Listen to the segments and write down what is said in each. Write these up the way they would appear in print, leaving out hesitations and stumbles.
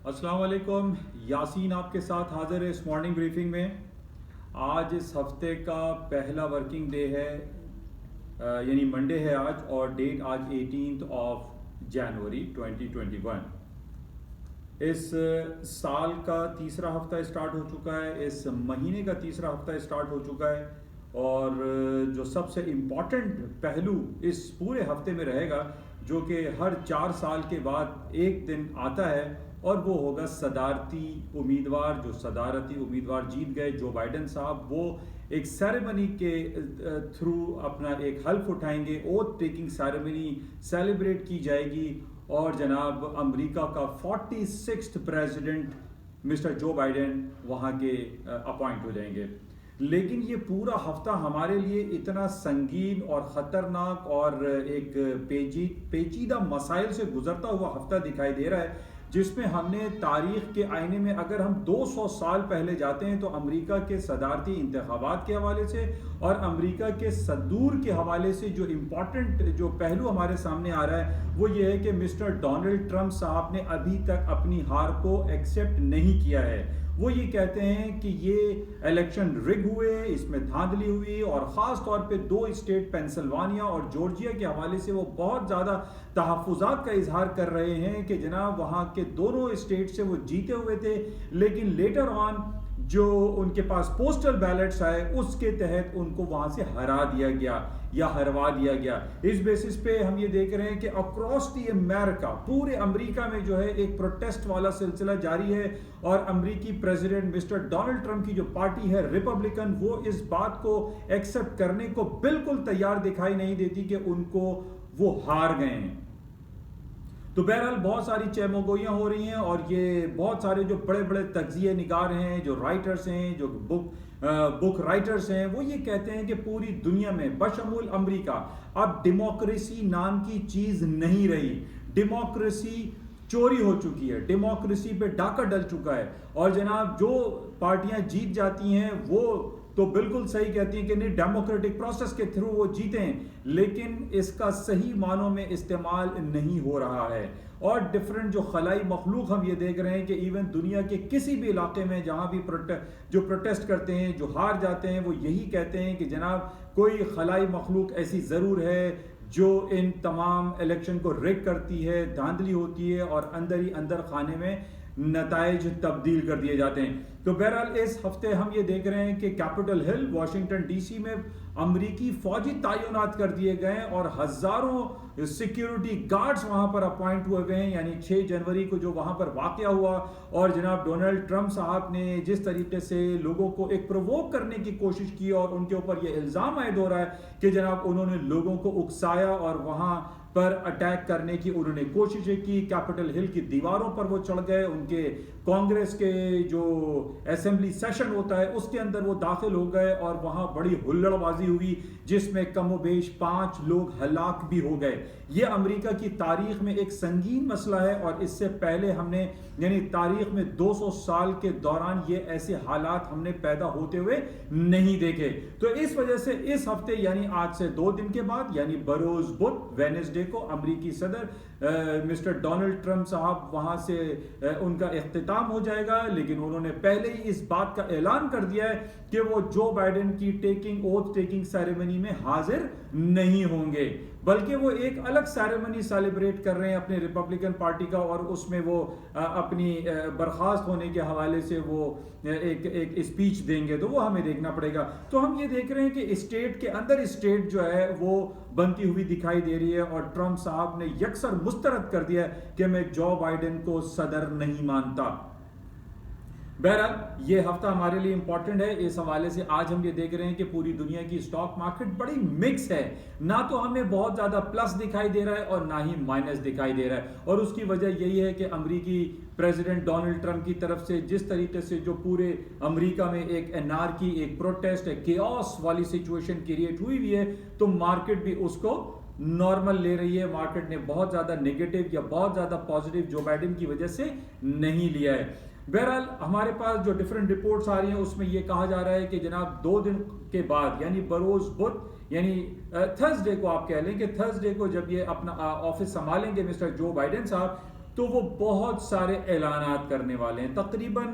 अस्सलाम वालेकुम। यासीन आपके साथ हाजिर है इस मॉर्निंग ब्रीफिंग में। आज इस हफ्ते का पहला वर्किंग डे है, यानी मंडे है आज, और डेट आज 18 जनवरी 2021। इस साल का तीसरा हफ्ता स्टार्ट हो चुका है, इस महीने का तीसरा हफ्ता स्टार्ट हो चुका है, और जो सबसे इम्पॉर्टेंट पहलू इस पूरे हफ्ते में रहेगा, जो कि हर 4 साल के बाद एक दिन आता है, और वो होगा सदारती उम्मीदवार। जो सदारती उम्मीदवार जीत गए, जो बाइडेन साहब, वो एक सेरेमनी के थ्रू अपना एक हल्फ उठाएंगे। ओथ टेकिंग सेरेमनी सेलिब्रेट की जाएगी, और जनाब अमेरिका का 46th president mister Joe Biden वहाँ के अपॉइंट हो जाएंगे। लेकिन ये पूरा हफ्ता हमारे लिए इतना संगीन और ख़तरनाक और एक पेचीदा मसाइल से गुजरता हुआ हफ्ता दिखाई दे रहा है, जिसमें हमने तारीख के आईने में, अगर हम 200 साल पहले जाते हैं, तो अमेरिका के सदारती इंतखाबात के हवाले से और अमेरिका के सदूर के हवाले से जो इम्पॉर्टेंट जो पहलू हमारे सामने आ रहा है, वो ये है कि मिस्टर डोनाल्ड ट्रंप साहब ने अभी तक अपनी हार को एक्सेप्ट नहीं किया है। वो ये कहते हैं कि ये इलेक्शन रिग हुए, इसमें धांधली हुई, और ख़ास तौर पे 2 स्टेट पेंसिल्वानिया और जॉर्जिया के हवाले से वो बहुत ज़्यादा तहफ़्फ़ुज़ात का इजहार कर रहे हैं कि जनाब वहाँ के दोनों स्टेट से वो जीते हुए थे, लेकिन लेटर ऑन जो उनके पास पोस्टल बैलेट्स आए, उसके तहत उनको वहां से हरा दिया गया या हरवा दिया गया। इस बेसिस पे हम ये देख रहे हैं कि अक्रॉस दी अमेरिका, पूरे अमेरिका में जो है एक प्रोटेस्ट वाला सिलसिला जारी है, और अमेरिकी प्रेसिडेंट मिस्टर डोनाल्ड ट्रंप की जो पार्टी है रिपब्लिकन, वो इस बात को एक्सेप्ट करने को बिल्कुल तैयार दिखाई नहीं देती कि उनको वो हार गए हैं। तो बहरहाल बहुत सारी चहमगोइयाँ हो रही हैं, और ये बहुत सारे जो बड़े बड़े तज्जिए निगार हैं, जो राइटर्स हैं, जो बुक राइटर्स हैं, वो ये कहते हैं कि पूरी दुनिया में बशमूल अमेरिका अब डेमोक्रेसी नाम की चीज़ नहीं रही। डेमोक्रेसी चोरी हो चुकी है, डेमोक्रेसी पे डाका डल चुका है। और जनाब जो पार्टियां जीत जाती हैं वो तो बिल्कुल सही कहती हैं कि नहीं, डेमोक्रेटिक प्रोसेस के थ्रू वो जीते हैं, लेकिन इसका सही मानों में इस्तेमाल नहीं हो रहा है। और डिफरेंट जो खलाई मखलूक हम ये देख रहे हैं कि इवन दुनिया के किसी भी इलाके में जहाँ भी जो प्रोटेस्ट करते हैं, जो हार जाते हैं, वो यही कहते हैं कि जनाब कोई खलाई मखलूक ऐसी ज़रूर है जो इन तमाम इलेक्शन को रिग करती है, धांधली होती है, और अंदर ही अंदर खाने में नताइज तब्दील कर दिए जाते हैं। तो बहरहाल इस हफ्ते हम ये देख रहे हैं कि कैपिटल हिल वाशिंगटन डीसी में अमरीकी फौजी तैनात कर दिए गए, और हजारों सिक्योरिटी गार्ड्स वहां पर अपॉइंट हुए हैं। यानी 6 जनवरी को जो वहां पर वाकया हुआ, और जनाब डोनाल्ड ट्रंप साहब ने जिस तरीके से लोगों को एक प्रोवोक करने की कोशिश की, और उनके ऊपर यह इल्जाम आयद हो रहा है कि जनाब उन्होंने लोगों को उकसाया और वहां पर अटैक करने की उन्होंने कोशिशें की। कैपिटल हिल की दीवारों पर वो चढ़ गए, उनके कांग्रेस के जो असेंबली सेशन होता है उसके अंदर वो दाखिल हो गए, और वहां बड़ी हुल्लड़बाजी हुई, जिसमें कमोबेश 5 लोग हलाक भी हो गए। ये अमेरिका की तारीख में एक संगीन मसला है, और इससे पहले हमने यानी तारीख में 200 साल के दौरान ये ऐसे हालात हमने पैदा होते हुए नहीं देखे। तो इस वजह से इस हफ्ते यानी आज से 2 दिन के बाद, यानी बरोज बुध वेडनेसडे को, अमेरिकी सदर मिस्टर डोनाल्ड ट्रंप साहब वहां से उनका इख्तिताम हो जाएगा। लेकिन उन्होंने पहले ही इस बात का ऐलान कर दिया है कि वो जो बाइडेन की ओथ टेकिंग सेरेमनी में हाजिर नहीं होंगे, बल्कि वो एक अलग सेरेमनी सेलिब्रेट कर रहे हैं अपने रिपब्लिकन पार्टी का, और उसमें वो अपनी बर्खास्त होने के हवाले से वो एक स्पीच देंगे। तो वो हमें देखना पड़ेगा। तो हम ये देख रहे हैं कि स्टेट के अंदर स्टेट जो है वो बनती हुई दिखाई दे रही है, और ट्रंप साहब ने यकसर मुस्तरद कर दिया कि मैं जो बाइडेन को सदर नहीं मानता। बहरहाल ये हफ्ता हमारे लिए इंपॉर्टेंट है। इस हवाले से आज हम ये देख रहे हैं कि पूरी दुनिया की स्टॉक मार्केट बड़ी मिक्स है, ना तो हमें बहुत ज्यादा प्लस दिखाई दे रहा है और ना ही माइनस दिखाई दे रहा है। और उसकी वजह यही है कि अमेरिकी प्रेसिडेंट डोनाल्ड ट्रंप की तरफ से जिस तरीके से जो पूरे अमेरिका में एक एनार्की, एक प्रोटेस्ट, एक केओस वाली सिचुएशन क्रिएट हुई है, तो मार्केट भी उसको नॉर्मल ले रही है। मार्केट ने बहुत ज्यादा नेगेटिव या बहुत ज्यादा पॉजिटिव जो बाइडेन की वजह से नहीं लिया है। बहरहाल हमारे पास जो डिफरेंट रिपोर्ट्स आ रही हैं उसमें यह कहा जा रहा है कि जनाब 2 दिन के बाद, यानी बरोज बुध, यानी थर्सडे को आप कह लें कि थर्सडे को जब ये अपना ऑफिस संभालेंगे मिस्टर जो बाइडेन साहब, तो वो बहुत सारे ऐलानात करने वाले हैं, तकरीबन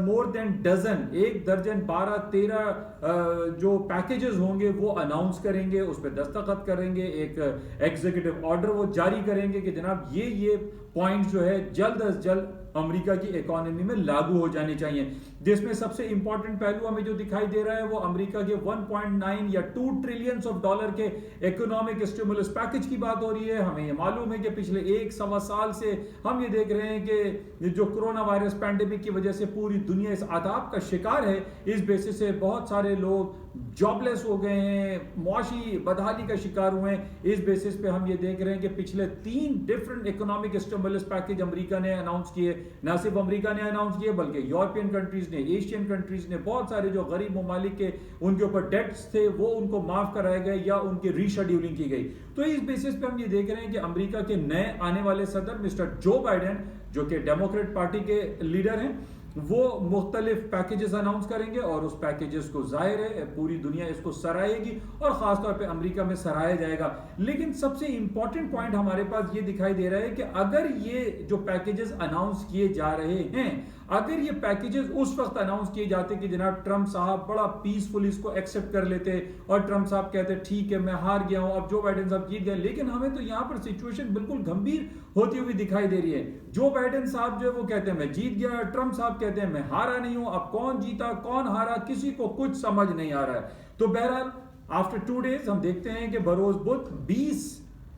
मोर देन डजन, 1 दर्जन 12-13 जो पैकेजेस होंगे वो अनाउंस करेंगे, उस पर दस्तखत करेंगे, एक एग्जीक्यूटिव ऑर्डर वो जारी करेंगे कि जनाब ये पॉइंट जो है जल्द अज जल्द अमेरिका की इकोनॉमी में लागू हो जाने चाहिए। जिसमें सबसे इंपॉर्टेंट पहलू हमें जो दिखाई दे रहा है वो अमेरिका के 1.9 या 2 ट्रिलियंस ऑफ डॉलर के इकोनॉमिक स्टिमुलस पैकेज की बात हो रही है। हमें ये मालूम है कि पिछले 1-1.25 साल से हम ये देख रहे हैं कि जो कोरोना वायरस पैंडेमिक की वजह से पूरी दुनिया इस आदाब का शिकार है, इस बेसिस से बहुत सारे लोग जॉबलेस हो गए हैं, मुआशी बदहाली का शिकार हुए हैं। इस बेसिस पे हम ये देख रहे हैं कि पिछले 3 different economic stimulus package America ने अनाउंस किए। ना सिर्फ अमेरिका ने अनाउंस किए बल्कि यूरोपियन कंट्रीज ने, एशियन कंट्रीज ने, बहुत सारे जो गरीब ममालिक के उनके ऊपर डेट्स थे वो उनको माफ कराए गए या उनकी रीशेड्यूलिंग की गई। तो इस बेसिस पे हम ये देख रहे हैं कि अमेरिका के नए आने वाले सदर मिस्टर जो बाइडेन, जो कि डेमोक्रेट पार्टी के लीडर हैं, वो मुख्तलिफ पैकेजेस अनाउंस करेंगे और उस पैकेजेस को जाहिर है पूरी दुनिया इसको सराहेगी और खासतौर पे अमेरिका में सराहा जाएगा। लेकिन सबसे इंपॉर्टेंट पॉइंट हमारे पास ये दिखाई दे रहा है कि अगर ये जो पैकेजेस अनाउंस किए जा रहे हैं, अगर ये पैकेजेस उस वक्त अनाउंस किए जाते कि जनाब ट्रंप साहब बड़ा पीसफुल इसको एक्सेप्ट कर लेते और ट्रंप साहब कहते ठीक है मैं हार गया हूं, अब जो बाइडेन साहब जीत गए, लेकिन हमें तो यहां पर सिचुएशन बिल्कुल गंभीर होती हुई दिखाई दे रही है। जो बाइडेन साहब जो है वो कहते हैं मैं जीत गया, ट्रंप साहब कहते हैं मैं हारा नहीं हूं। अब कौन जीता कौन हारा किसी को कुछ समझ नहीं आ रहा है। तो बहरहाल आफ्टर 2 डेज हम देखते हैं कि बरोज बुध 20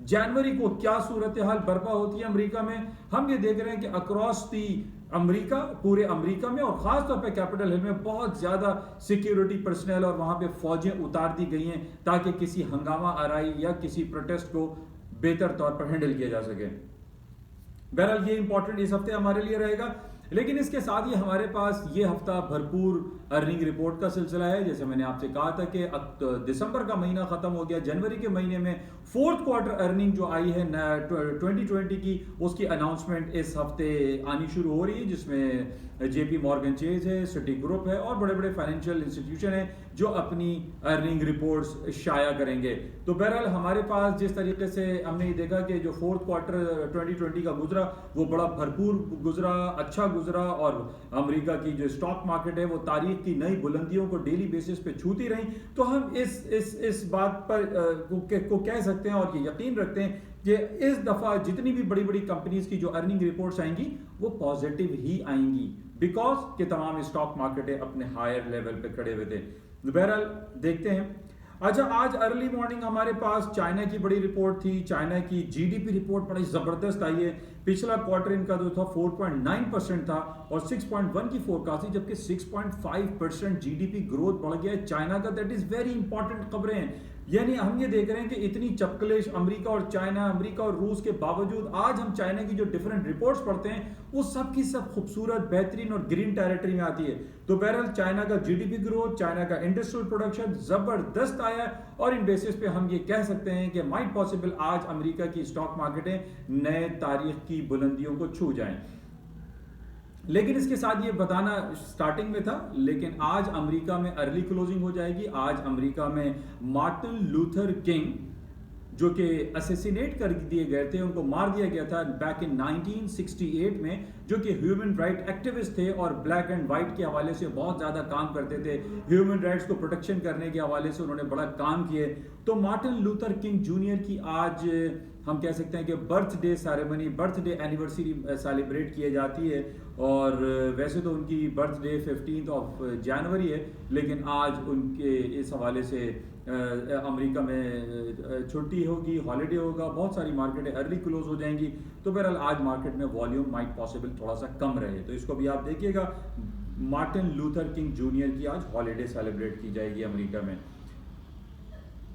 जनवरी को क्या सूरत हाल बर्पा होती है अमेरिका में। हम ये देख रहे हैं कि अक्रॉस दी अमेरिका, पूरे अमेरिका में और खास तौर पे कैपिटल हिल में बहुत ज्यादा सिक्योरिटी पर्सनल और वहां पे फौजें उतार दी गई हैं ताकि किसी हंगामा आराई या किसी प्रोटेस्ट को बेहतर तौर पर हैंडल किया जा सके। बहरहाल ये इंपॉर्टेंट इस हफ्ते हमारे लिए रहेगा। लेकिन इसके साथ ही हमारे पास ये हफ्ता भरपूर अर्निंग रिपोर्ट का सिलसिला है। जैसे मैंने आपसे कहा था कि अब दिसंबर का महीना खत्म हो गया, जनवरी के महीने में 4th क्वार्टर अर्निंग जो आई है 2020 की, उसकी अनाउंसमेंट इस हफ्ते आनी शुरू हो रही है, जिसमें जेपी मॉर्गन चेज है, सिटी ग्रुप है और बड़े बड़े फाइनेंशियल इंस्टीट्यूशन हैं जो अपनी अर्निंग रिपोर्ट्स शाया करेंगे। तो बहरहाल हमारे पास जिस तरीके से हमने ये देखा कि जो 4th क्वार्टर 2020 का गुजरा वो बड़ा भरपूर गुजरा, अच्छा गुजरा और अमेरिका की जो स्टॉक मार्केट है वो तारीख की नई बुलंदियों को डेली बेसिस पे छूती रही। तो हम इस बात पर को कह सकते हैं और ये यकीन रखते हैं कि इस दफा जितनी भी बड़ी बड़ी कंपनीज की जो अर्निंग रिपोर्ट्स आएंगी वो पॉजिटिव ही आएंगी, बिकॉज के तमाम स्टॉक मार्केटें अपने हायर लेवल पे खड़े हुए थे। बहरहाल देखते हैं। अच्छा, आज अर्ली मॉर्निंग हमारे पास चाइना की बड़ी रिपोर्ट थी। चाइना की जीडीपी रिपोर्ट बड़ी जबरदस्त आई है। पिछला क्वार्टर इनका जो था 4.9% था और 6.1 की फोरकास्ट थी, जबकि 6.5% जीडीपी ग्रोथ बढ़ गया है चाइना का। दैट इज वेरी इंपॉर्टेंट खबरें हैं। यानी हम ये देख रहे हैं कि इतनी चपकलेश अमेरिका और चाइना, अमेरिका और रूस के बावजूद आज हम चाइना की जो डिफरेंट रिपोर्ट्स पढ़ते हैं वो सब की सब खूबसूरत, बेहतरीन और ग्रीन टेरिटरी में आती है। तो बहरहाल चाइना का जीडीपी ग्रोथ, चाइना का इंडस्ट्रियल प्रोडक्शन जबरदस्त आया है और इन बेसिस पे हम ये कह सकते हैं कि माइट पॉसिबल आज अमेरिका की स्टॉक मार्केटें नए तारीख की बुलंदियों को छू जाएं। लेकिन इसके साथ ये बताना स्टार्टिंग में था, लेकिन आज अमेरिका में अर्ली क्लोजिंग हो जाएगी। आज अमेरिका में मार्टिन लूथर किंग जो कि असैसिनेट कर दिए गए थे, उनको मार दिया गया था बैक इन 1968 में, जो कि ह्यूमन राइट एक्टिविस्ट थे और ब्लैक एंड व्हाइट के हवाले से बहुत ज़्यादा काम करते थे। ह्यूमन राइट्स को प्रोटेक्शन करने के हवाले से उन्होंने बड़ा काम किए। तो मार्टिन लूथर किंग जूनियर की आज हम कह सकते हैं कि birthday ceremony, birthday anniversary celebrate की जाती है। और वैसे तो उनकी बर्थडे 15 जनवरी है, लेकिन आज उनके इस हवाले से अमेरिका में छुट्टी होगी, हॉलीडे होगा, बहुत सारी मार्केटें अर्ली क्लोज हो जाएंगी। तो बहरहाल आज मार्केट में वॉल्यूम माइट पॉसिबल थोड़ा सा कम रहे, तो इसको भी आप देखिएगा। मार्टिन लूथर किंग जूनियर की आज हॉलीडे सेलिब्रेट की जाएगी अमेरिका में।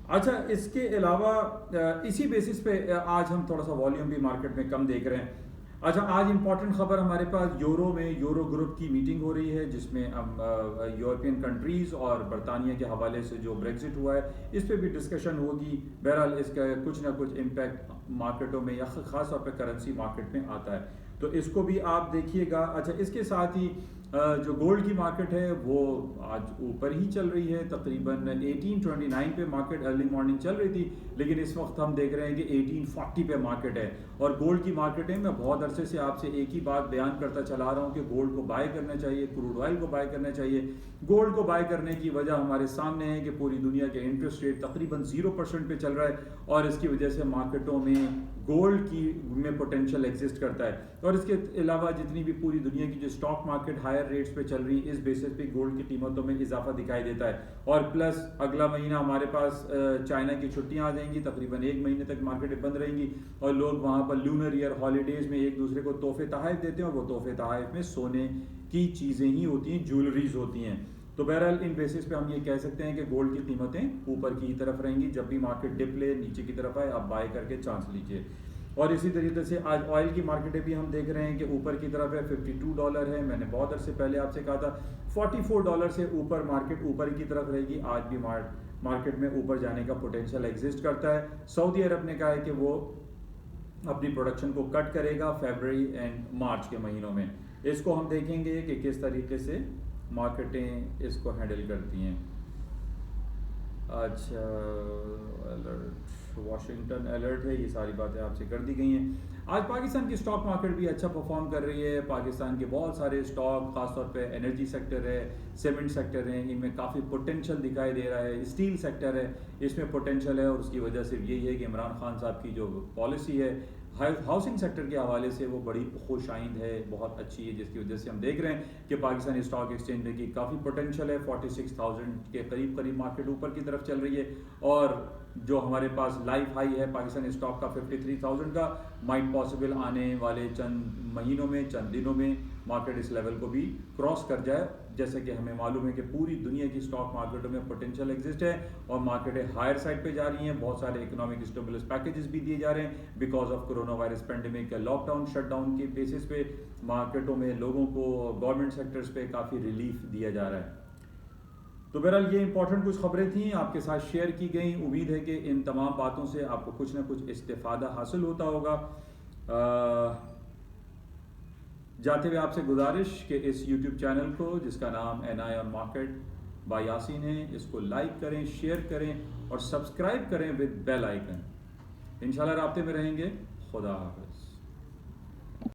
अच्छा, इसके अलावा इसी बेसिस पे आज हम थोड़ा सा वॉल्यूम भी मार्केट में कम देख रहे हैं। अच्छा, आज इंपॉर्टेंट खबर हमारे पास यूरो में यूरो ग्रुप की मीटिंग हो रही है, जिसमें यूरोपियन कंट्रीज और बरतानिया के हवाले से जो ब्रेक्जिट हुआ है इस पे भी डिस्कशन होगी। बहरहाल इसका कुछ ना कुछ इम्पैक्ट मार्केटों में या खास तौर पर करेंसी मार्केट में आता है, तो इसको भी आप देखिएगा। अच्छा, इसके साथ ही जो गोल्ड की मार्केट है वो आज ऊपर ही चल रही है, तकरीबन 1829 पे मार्केट अर्ली मॉर्निंग चल रही थी, लेकिन इस वक्त हम देख रहे हैं कि 1840 पे मार्केट है। और गोल्ड की मार्केट है, मैं बहुत अरसे से आपसे एक ही बात बयान करता चला रहा हूँ कि गोल्ड को बाय करना चाहिए, क्रूड ऑयल को बाय करना चाहिए। गोल्ड को बाय करने की वजह हमारे सामने है कि पूरी दुनिया के इंटरेस्ट रेट तकरीबन 0% पे चल रहा है, और इसकी वजह से मार्केटों में गोल्ड की में पोटेंशियल एग्जिस्ट करता है। और इसके अलावा जितनी भी पूरी दुनिया की जो स्टॉक मार्केट हायर रेट्स पे चल रही है, इस बेसिस पे गोल्ड की कीमतों में इजाफा दिखाई देता है। और प्लस अगला महीना हमारे पास चाइना की छुट्टियां आ जाएंगी, तकरीबन 1 महीने तक मार्केटें बंद रहेंगी, और लोग वहां पर लूनर ईयर हॉलीडेज में एक दूसरे को तोहफे तोहफे देते हैं, और वो तोहफे तोहफे में सोने की चीज़ें ही होती हैं, ज्वेलरीज होती हैं। तो बहरहाल इन बेसिस पे हम ये कह सकते हैं कि गोल्ड की कीमतें ऊपर की तरफ रहेंगी। जब भी मार्केट डिप ले, नीचे की तरफ आए, आप बाय करके चांस लीजिए। और इसी तरीके से आज ऑयल की मार्केटें भी हम देख रहे हैं कि ऊपर की तरफ है, $52 है। मैंने बहुत अरसे पहले आपसे कहा था $44 से ऊपर मार्केट ऊपर की तरफ रहेगी। आज भी मार्केट में ऊपर जाने का पोटेंशियल एग्जिस्ट करता है। सऊदी अरब ने कहा है कि वो अपनी प्रोडक्शन को कट करेगा फरवरी एंड मार्च के महीनों में। इसको हम देखेंगे कि किस तरीके से मार्केटें इसको हैंडल करती हैं। अच्छा, अलर्ट, वाशिंगटन अलर्ट है, ये सारी बातें आपसे कर दी गई हैं। आज पाकिस्तान की स्टॉक मार्केट भी अच्छा परफॉर्म कर रही है। पाकिस्तान के बहुत सारे स्टॉक, खासतौर पे एनर्जी सेक्टर है, सीमेंट सेक्टर है, इनमें काफ़ी पोटेंशियल दिखाई दे रहा है। स्टील सेक्टर है, इसमें पोटेंशियल है, और उसकी वजह सिर्फ यही है कि इमरान खान साहब की जो पॉलिसी है हाउसिंग सेक्टर के हवाले से वो बड़ी खुशाइंद है, बहुत अच्छी है, जिसकी वजह से हम देख रहे हैं कि पाकिस्तानी स्टॉक एक्सचेंज में की काफ़ी पोटेंशियल है। 46,000 के करीब करीब मार्केट ऊपर की तरफ चल रही है, और जो हमारे पास लाइफ हाई है पाकिस्तानी स्टॉक का 53,000 का, माइट पॉसिबल आने वाले चंद महीनों में, चंद दिनों में मार्केट इस लेवल को भी क्रॉस कर जाए। जैसे कि हमें मालूम है कि पूरी दुनिया की स्टॉक मार्केटों में पोटेंशियल एग्जिस्ट है, और मार्केटें हायर साइड पे जा रही हैं। बहुत सारे इकोनॉमिक स्टिमुलस पैकेजेस भी दिए जा रहे हैं because of corona virus pandemic या लॉकडाउन शटडाउन के बेसिस पे मार्केटों में लोगों को, गवर्नमेंट सेक्टर्स पे काफ़ी रिलीफ दिया जा रहा है। तो बहरहाल ये इंपॉर्टेंट कुछ खबरें थी, आपके साथ शेयर की गई। उम्मीद है कि इन तमाम बातों से आपको कुछ ना कुछ इस्तेफादा हासिल होता होगा। जाते हुए आपसे गुजारिश कि इस YouTube चैनल को, जिसका नाम NI on market by Yaseen है, इसको लाइक करें, शेयर करें और सब्सक्राइब करें विद बेल आइकन। इंशाल्लाह राब्ते में रहेंगे। खुदा हाफिज।